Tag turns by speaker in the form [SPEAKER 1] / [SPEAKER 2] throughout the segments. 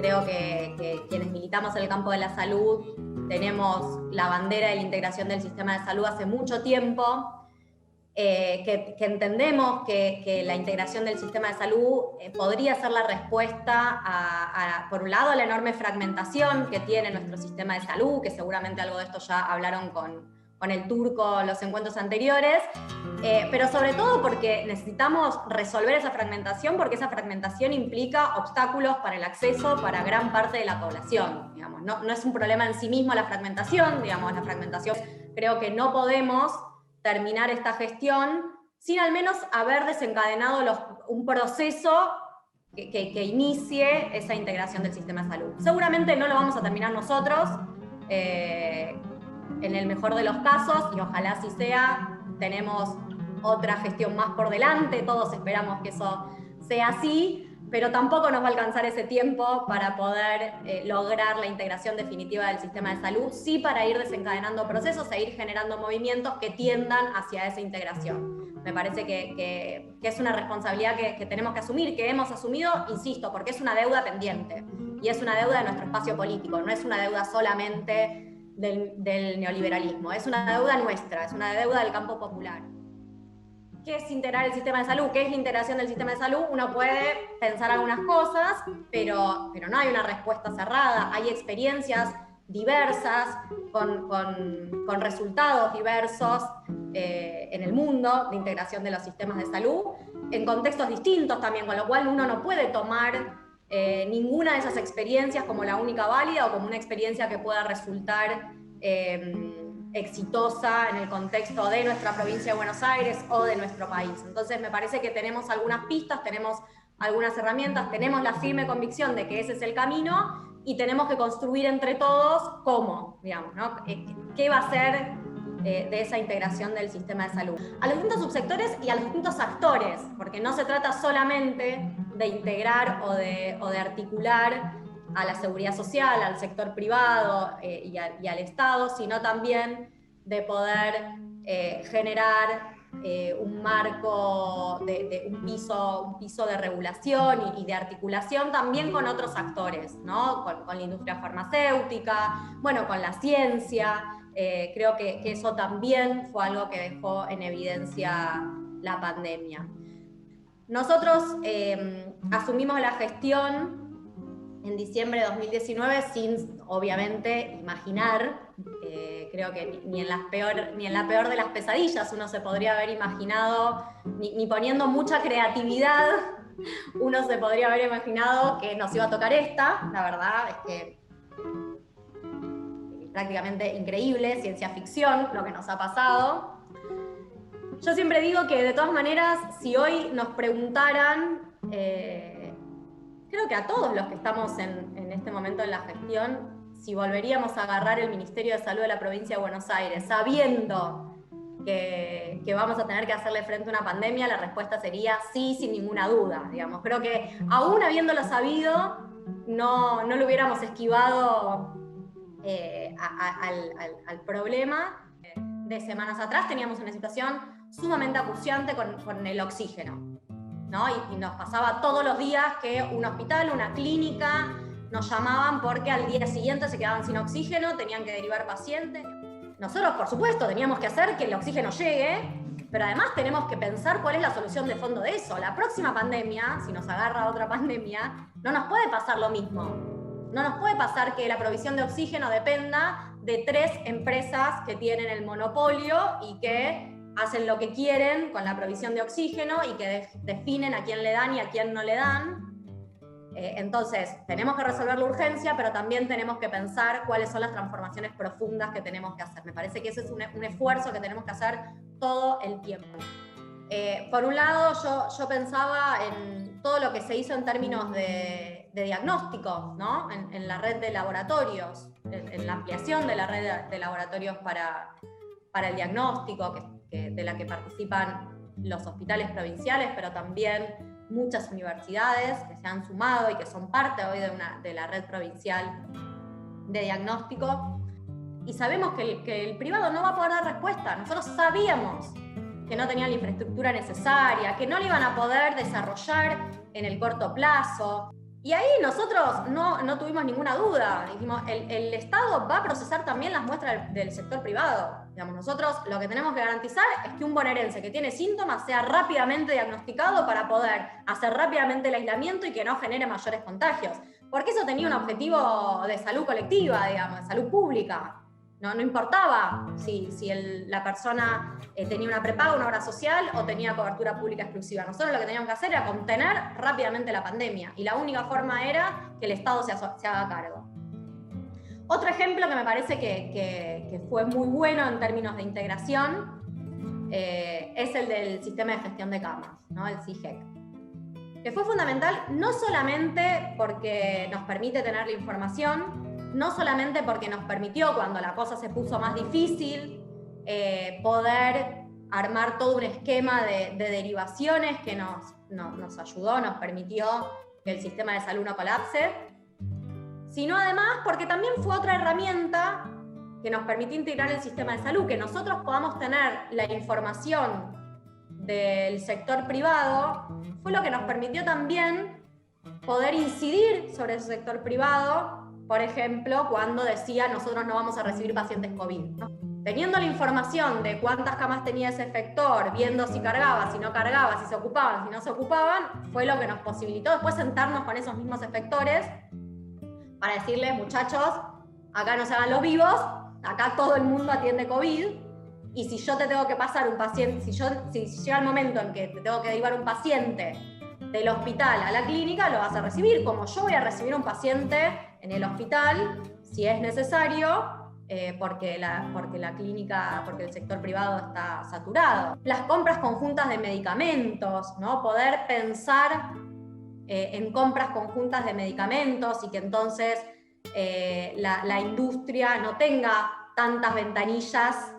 [SPEAKER 1] Creo que quienes militamos en el campo de la salud tenemos la bandera de la integración del sistema de salud hace mucho tiempo, que entendemos que la integración del sistema de salud podría ser la respuesta por un lado, a la enorme fragmentación que tiene nuestro sistema de salud, que seguramente algo de esto ya hablaron con el Turco en los encuentros anteriores, pero sobre todo porque necesitamos resolver esa fragmentación, porque esa fragmentación implica obstáculos para el acceso para gran parte de la población. Digamos. No es un problema en sí mismo la fragmentación, la fragmentación. Creo que no podemos terminar esta gestión sin al menos haber desencadenado un proceso que inicie esa integración del sistema de salud. Seguramente no lo vamos a terminar nosotros, en el mejor de los casos, y ojalá así sea. Tenemos otra gestión más por delante, todos esperamos que eso sea así, pero tampoco nos va a alcanzar ese tiempo para poder lograr la integración definitiva del sistema de salud, sí para ir desencadenando procesos e ir generando movimientos que tiendan hacia esa integración. Me parece que es una responsabilidad que tenemos que asumir, que hemos asumido, insisto, porque es una deuda pendiente, y es una deuda de nuestro espacio político, no es una deuda solamente del neoliberalismo, es una deuda nuestra, es una deuda del campo popular. ¿Qué es integrar el sistema de salud? ¿Qué es la integración del sistema de salud? Uno puede pensar algunas cosas, pero no hay una respuesta cerrada. Hay experiencias diversas, con resultados diversos en el mundo de integración de los sistemas de salud, en contextos distintos también, con lo cual uno no puede tomar ninguna de esas experiencias como la única válida o como una experiencia que pueda resultar exitosa en el contexto de nuestra provincia de Buenos Aires o de nuestro país. Entonces me parece que tenemos algunas pistas, tenemos algunas herramientas, tenemos la firme convicción de que ese es el camino y tenemos que construir entre todos cómo, digamos, ¿no? ¿Qué va a ser de esa integración del sistema de salud? A los distintos subsectores y a los distintos actores, porque no se trata solamente de integrar o de articular a la seguridad social, al sector privado y al Estado, sino también de poder generar un marco, un piso de regulación y de articulación también con otros actores, ¿no? Con la industria farmacéutica, bueno, con la ciencia. Creo que eso también fue algo que dejó en evidencia la pandemia. Nosotros asumimos la gestión en diciembre de 2019 sin, obviamente, imaginar, creo que ni en la peor de las pesadillas uno se podría haber imaginado, ni poniendo mucha creatividad, uno se podría haber imaginado que nos iba a tocar esta. La verdad es que es prácticamente increíble, ciencia ficción, lo que nos ha pasado. Yo siempre digo que de todas maneras, si hoy nos preguntaran, creo que a todos los que estamos en este momento en la gestión, si volveríamos a agarrar el Ministerio de Salud de la provincia de Buenos Aires, sabiendo que vamos a tener que hacerle frente a una pandemia, la respuesta sería sí, sin ninguna duda. Digamos. Creo que aún habiéndolo sabido, no lo hubiéramos esquivado al problema. De semanas atrás teníamos una situación sumamente acuciante con el oxígeno, ¿no? Y nos pasaba todos los días que un hospital, una clínica, nos llamaban porque al día siguiente se quedaban sin oxígeno, tenían que derivar pacientes. Nosotros, por supuesto, teníamos que hacer que el oxígeno llegue, pero además tenemos que pensar cuál es la solución de fondo de eso. La próxima pandemia, si nos agarra otra pandemia, no nos puede pasar lo mismo. No nos puede pasar que la provisión de oxígeno dependa de 3 empresas que tienen el monopolio y que hacen lo que quieren con la provisión de oxígeno y que definen a quién le dan y a quién no le dan. Entonces, tenemos que resolver la urgencia, pero también tenemos que pensar cuáles son las transformaciones profundas que tenemos que hacer. Me parece que ese es un esfuerzo que tenemos que hacer todo el tiempo. Por un lado, yo pensaba en todo lo que se hizo en términos de diagnóstico, ¿no? En la red de laboratorios, en la ampliación de la red de laboratorios para el diagnóstico, de la que participan los hospitales provinciales, pero también muchas universidades que se han sumado y que son parte hoy de la red provincial de diagnóstico. Y sabemos que el privado no va a poder dar respuesta. Nosotros sabíamos que no tenían la infraestructura necesaria, que no la iban a poder desarrollar en el corto plazo. Y ahí nosotros no tuvimos ninguna duda. Dijimos, el Estado va a procesar también las muestras del sector privado. Digamos, nosotros lo que tenemos que garantizar es que un bonaerense que tiene síntomas sea rápidamente diagnosticado para poder hacer rápidamente el aislamiento y que no genere mayores contagios. Porque eso tenía un objetivo de salud colectiva, digamos, de salud pública. No importaba si la persona tenía una prepaga, una obra social o tenía cobertura pública exclusiva. Nosotros lo que teníamos que hacer era contener rápidamente la pandemia y la única forma era que el Estado se haga cargo. Otro ejemplo que me parece que fue muy bueno en términos de integración es el del sistema de gestión de camas, ¿no? El SIGEC, que fue fundamental no solamente porque nos permite tener la información, no solamente porque nos permitió, cuando la cosa se puso más difícil, poder armar todo un esquema de derivaciones que nos ayudó, nos permitió que el sistema de salud no colapse, sino además porque también fue otra herramienta que nos permitió integrar el sistema de salud, que nosotros podamos tener la información del sector privado, fue lo que nos permitió también poder incidir sobre ese sector privado. Por ejemplo, cuando decía nosotros no vamos a recibir pacientes COVID, ¿no? Teniendo la información de cuántas camas tenía ese efector, viendo si cargaba, si no cargaba, si se ocupaban, si no se ocupaban, fue lo que nos posibilitó después sentarnos con esos mismos efectores para decirles, muchachos, acá no se hagan los vivos, acá todo el mundo atiende COVID, y si yo te tengo que pasar un paciente, si llega el momento en que te tengo que derivar un paciente del hospital a la clínica, lo vas a recibir, como yo voy a recibir un paciente en el hospital, si es necesario, porque la clínica, porque el sector privado está saturado. Las compras conjuntas de medicamentos, ¿no? Poder pensar en compras conjuntas de medicamentos y que entonces la industria no tenga tantas ventanillas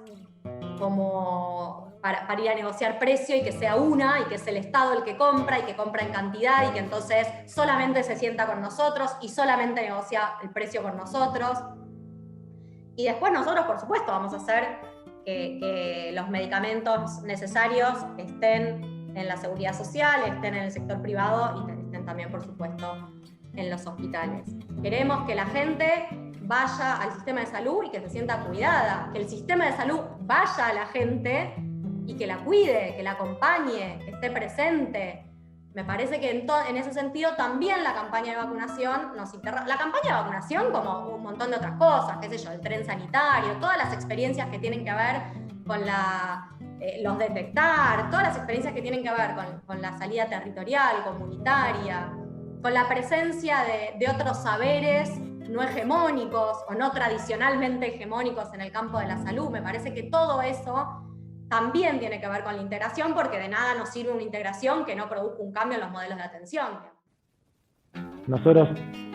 [SPEAKER 1] como para ir a negociar precio, y que sea una, y que es el Estado el que compra y que compra en cantidad, y que entonces solamente se sienta con nosotros y solamente negocia el precio con nosotros. Y después nosotros, por supuesto, vamos a hacer que los medicamentos necesarios estén en la seguridad social, estén en el sector privado y estén también, por supuesto, en los hospitales. Queremos que la gente vaya al sistema de salud y que se sienta cuidada, que el sistema de salud vaya a la gente y que la cuide, que la acompañe, que esté presente. Me parece que en ese sentido también la campaña de vacunación nos interroga. La campaña de vacunación, como un montón de otras cosas, qué sé yo, el tren sanitario, todas las experiencias que tienen que ver con los detectar, todas las experiencias que tienen que ver con la salida territorial, comunitaria, con la presencia de otros saberes no hegemónicos o no tradicionalmente hegemónicos en el campo de la salud. Me parece que todo eso también tiene que ver con la integración, porque de nada nos sirve una integración que no produzca un cambio en los modelos de atención.
[SPEAKER 2] Nosotros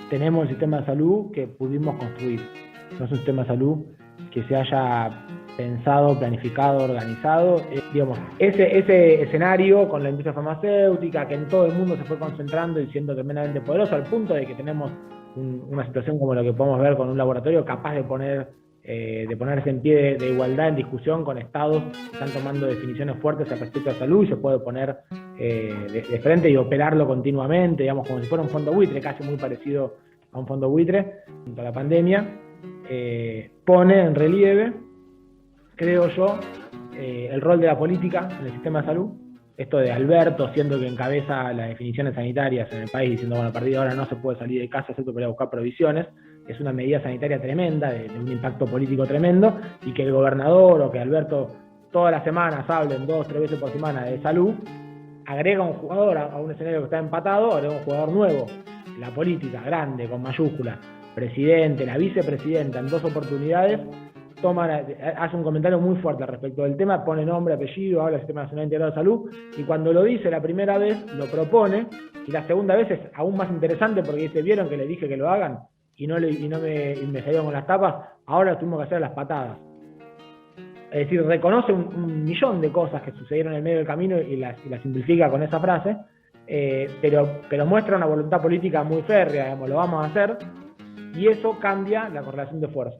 [SPEAKER 2] tenemos el sistema de salud que pudimos construir. No es un sistema de salud que se haya pensado, planificado, organizado. Digamos, ese escenario con la industria farmacéutica, que en todo el mundo se fue concentrando y siendo tremendamente poderoso, al punto de que tenemos una situación como lo que podemos ver con un laboratorio capaz de ponerse en pie de igualdad en discusión con estados que están tomando definiciones fuertes al respecto de salud, y se puede poner de frente y operarlo continuamente, digamos, como si fuera un fondo buitre, casi muy parecido a un fondo buitre. Junto a la pandemia, pone en relieve, creo yo, el rol de la política en el sistema de salud. Esto de Alberto siendo que encabeza las definiciones sanitarias en el país, diciendo, bueno, a partir de ahora no se puede salir de casa excepto para ir a buscar provisiones, es una medida sanitaria tremenda, de un impacto político tremendo, y que el gobernador o que Alberto todas las semanas hablen 2 o 3 veces por semana de salud, agrega un jugador a un escenario que está empatado, agrega un jugador nuevo. La política, grande, con mayúsculas, presidente, la vicepresidenta, en 2 oportunidades, hace un comentario muy fuerte al respecto del tema, pone nombre, apellido, habla del Sistema Nacional Integrado de Salud, y cuando lo dice la primera vez, lo propone, y la segunda vez es aún más interesante porque dice, ¿vieron que les dije que lo hagan? Y me salieron con las tapas, ahora tuvimos que hacer las patadas. Es decir, reconoce un millón de cosas que sucedieron en el medio del camino y las simplifica con esa frase, pero muestra una voluntad política muy férrea, digamos, lo vamos a hacer, y eso cambia la correlación de fuerzas.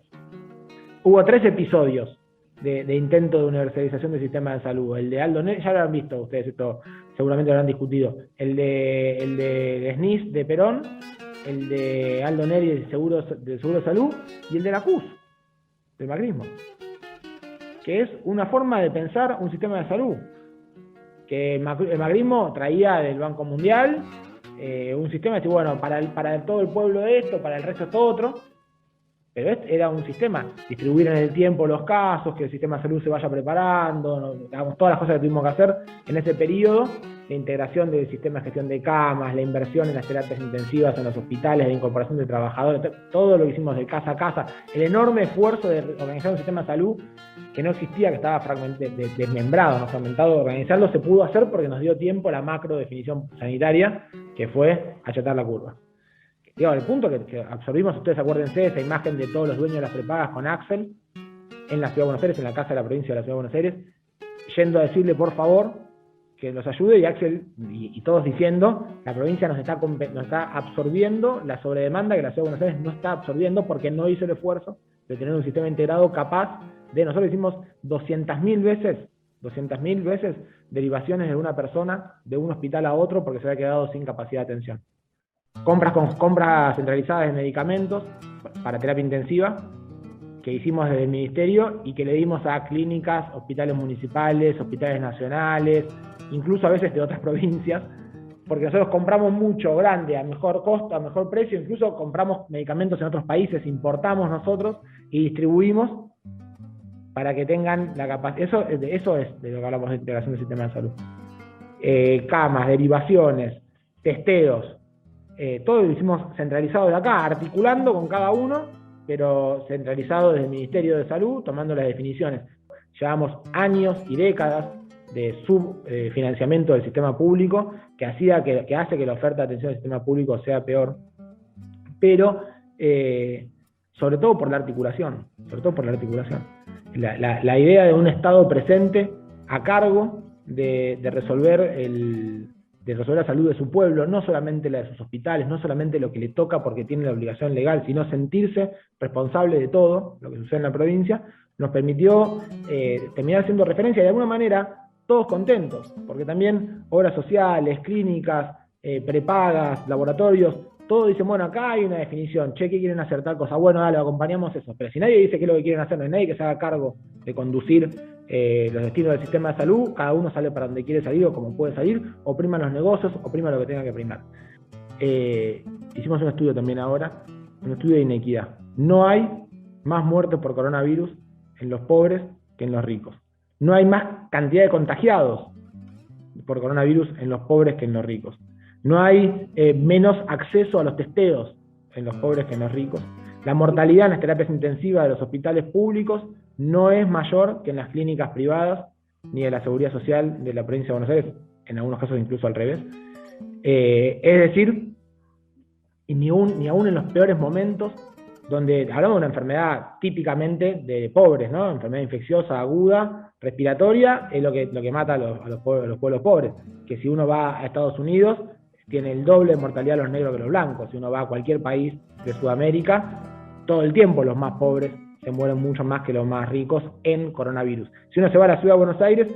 [SPEAKER 2] Hubo 3 episodios de intento de universalización del sistema de salud. El de Aldo Neri, ya lo han visto ustedes, esto seguramente lo han discutido. El de SNIS de Perón, el de Aldo Neri del Seguro de Salud y el de la CUS, del macrismo, que es una forma de pensar un sistema de salud, que el macrismo traía del Banco Mundial un sistema de decir, bueno, para todo el pueblo esto, para el resto esto otro, pero era un sistema, distribuir en el tiempo los casos, que el sistema de salud se vaya preparando, digamos, todas las cosas que tuvimos que hacer en ese periodo, la integración del sistema de gestión de camas, la inversión en las terapias intensivas en los hospitales, la incorporación de trabajadores, todo lo que hicimos de casa a casa, el enorme esfuerzo de organizar un sistema de salud que no existía, que estaba desmembrado, ¿no? Fragmentado. Organizarlo se pudo hacer porque nos dio tiempo la macro definición sanitaria, que fue achatar la curva. Digo, el punto que absorbimos, ustedes acuérdense, esa imagen de todos los dueños de las prepagas con Axel en la Ciudad de Buenos Aires, en la Casa de la Provincia de la Ciudad de Buenos Aires, yendo a decirle por favor que nos ayude, y Axel y todos diciendo, la provincia nos está absorbiendo la sobredemanda que la Ciudad de Buenos Aires no está absorbiendo porque no hizo el esfuerzo de tener un sistema integrado capaz de, nosotros hicimos 200.000 veces derivaciones de una persona de un hospital a otro porque se había quedado sin capacidad de atención. Compras centralizadas de medicamentos para terapia intensiva que hicimos desde el ministerio y que le dimos a clínicas, hospitales municipales, hospitales nacionales, incluso a veces de otras provincias, porque nosotros compramos mucho, grande, a mejor costo, a mejor precio, incluso compramos medicamentos en otros países, importamos nosotros y distribuimos para que tengan la capacidad. Eso es de lo que hablamos de integración del sistema de salud. Camas, derivaciones, testeos, todo lo hicimos centralizado de acá, articulando con cada uno, pero centralizado desde el Ministerio de Salud, tomando las definiciones. Llevamos años y décadas de subfinanciamiento del sistema público, que hace que la oferta de atención del sistema público sea peor, pero sobre todo por la articulación, la idea de un Estado presente a cargo de resolver la salud de su pueblo, no solamente la de sus hospitales, no solamente lo que le toca porque tiene la obligación legal, sino sentirse responsable de todo lo que sucede en la provincia, nos permitió terminar siendo referencia y de alguna manera todos contentos, porque también obras sociales, clínicas, prepagas, laboratorios, todos dicen, bueno, acá hay una definición, che, ¿qué quieren hacer tal cosa? Bueno, dale, acompañamos eso, pero si nadie dice qué es lo que quieren hacer, no hay nadie que se haga cargo de conducir los destinos del sistema de salud, cada uno sale para donde quiere salir o como puede salir, opriman los negocios, opriman lo que tenga que primar. Hicimos un estudio también ahora, un estudio de inequidad. No hay más muertes por coronavirus en los pobres que en los ricos. No hay más cantidad de contagiados por coronavirus en los pobres que en los ricos. No hay menos acceso a los testeos en los pobres que en los ricos. La mortalidad en las terapias intensivas de los hospitales públicos no es mayor que en las clínicas privadas ni de la seguridad social de la provincia de Buenos Aires, en algunos casos incluso al revés. Es decir, ni aún en los peores momentos, donde hablamos de una enfermedad típicamente de pobres, ¿no? Enfermedad infecciosa, aguda, respiratoria, es lo que mata a los pueblos pobres. Que si uno va a Estados Unidos, tiene el doble de mortalidad los negros que los blancos. Si uno va a cualquier país de Sudamérica, todo el tiempo los más pobres se mueren mucho más que los más ricos en coronavirus. Si uno se va a la ciudad de Buenos Aires,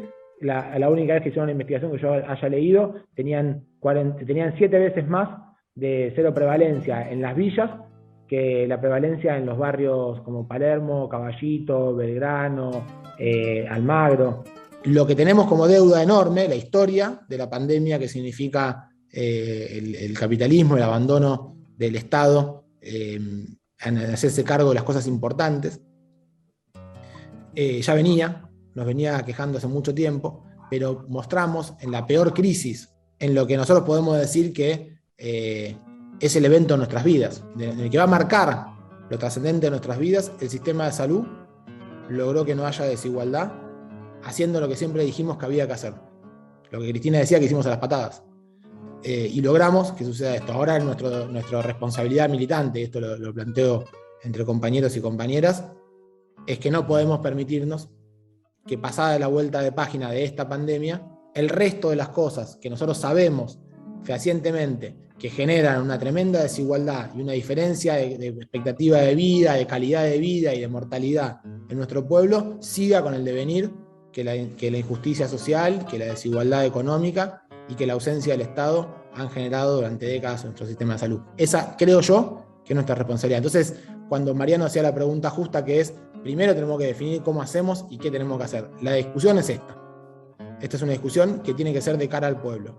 [SPEAKER 2] la única vez que hicieron una investigación que yo haya leído, tenían 7 veces más de cero prevalencia en las villas que la prevalencia en los barrios como Palermo, Caballito, Belgrano, Almagro. Lo que tenemos como deuda enorme, la historia de la pandemia, que significa el capitalismo, el abandono del Estado, en hacerse cargo de las cosas importantes, nos venía quejando hace mucho tiempo, pero mostramos en la peor crisis, en lo que nosotros podemos decir que es el evento de nuestras vidas, en el que va a marcar lo trascendente de nuestras vidas, el sistema de salud logró que no haya desigualdad, haciendo lo que siempre dijimos que había que hacer. Lo que Cristina decía que hicimos a las patadas. Y logramos que suceda esto. Ahora nuestra responsabilidad militante, y esto lo planteo entre compañeros y compañeras, es que no podemos permitirnos que pasada la vuelta de página de esta pandemia, el resto de las cosas que nosotros sabemos fehacientemente que generan una tremenda desigualdad y una diferencia de expectativa de vida, de calidad de vida y de mortalidad en nuestro pueblo, siga con el devenir que la injusticia social, que la desigualdad económica y que la ausencia del Estado han generado durante décadas nuestro sistema de salud. Esa, creo yo, que es nuestra responsabilidad. Entonces, cuando Mariano hacía la pregunta justa, que es, primero tenemos que definir cómo hacemos y qué tenemos que hacer. La discusión es esta. Esta es una discusión que tiene que ser de cara al pueblo.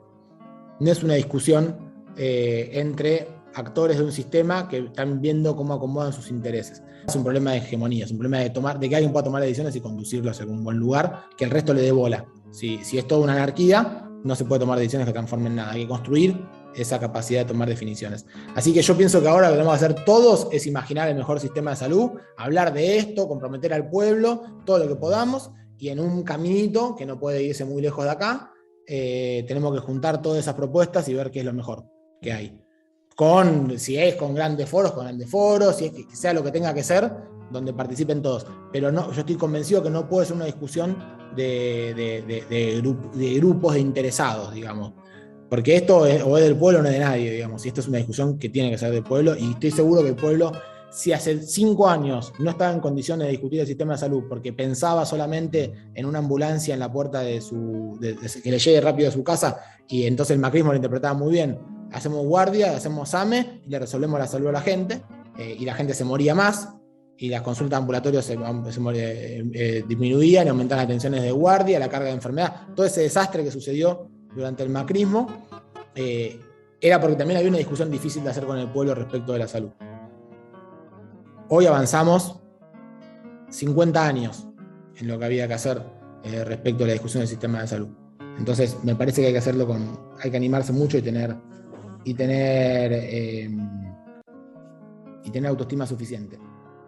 [SPEAKER 2] No es una discusión entre actores de un sistema que están viendo cómo acomodan sus intereses. Es un problema de hegemonía, es un problema de que alguien pueda tomar decisiones y conducirlos a algún buen lugar, que el resto le dé bola. Si es toda una anarquía, no se puede tomar decisiones que transformen nada. Hay que construir esa capacidad de tomar definiciones. Así que yo pienso que ahora lo que tenemos que hacer todos es imaginar el mejor sistema de salud, hablar de esto, comprometer al pueblo, todo lo que podamos, y en un caminito, que no puede irse muy lejos de acá, tenemos que juntar todas esas propuestas y ver qué es lo mejor que hay. Si es con grandes foros, si es que sea lo que tenga que ser, donde participen todos. Pero no, yo estoy convencido que no puede ser una discusión de grupos de interesados, digamos. Porque esto o es del pueblo o no es de nadie, digamos. Y esto es una discusión que tiene que ser del pueblo, y estoy seguro que el pueblo, si hace 5 años no estaba en condiciones de discutir el sistema de salud porque pensaba solamente en una ambulancia en la puerta que le llegue rápido a su casa, y entonces el macrismo lo interpretaba muy bien, hacemos guardia, hacemos AME y le resolvemos la salud a la gente, y la gente se moría más, y las consultas ambulatorias disminuían y aumentaban las atenciones de guardia, la carga de enfermedad. Todo ese desastre que sucedió durante el macrismo era porque también había una discusión difícil de hacer con el pueblo respecto de la salud. Hoy avanzamos 50 años en lo que había que hacer respecto a la discusión del sistema de salud. Entonces me parece que hay que hacerlo hay que animarse mucho y tener autoestima suficiente.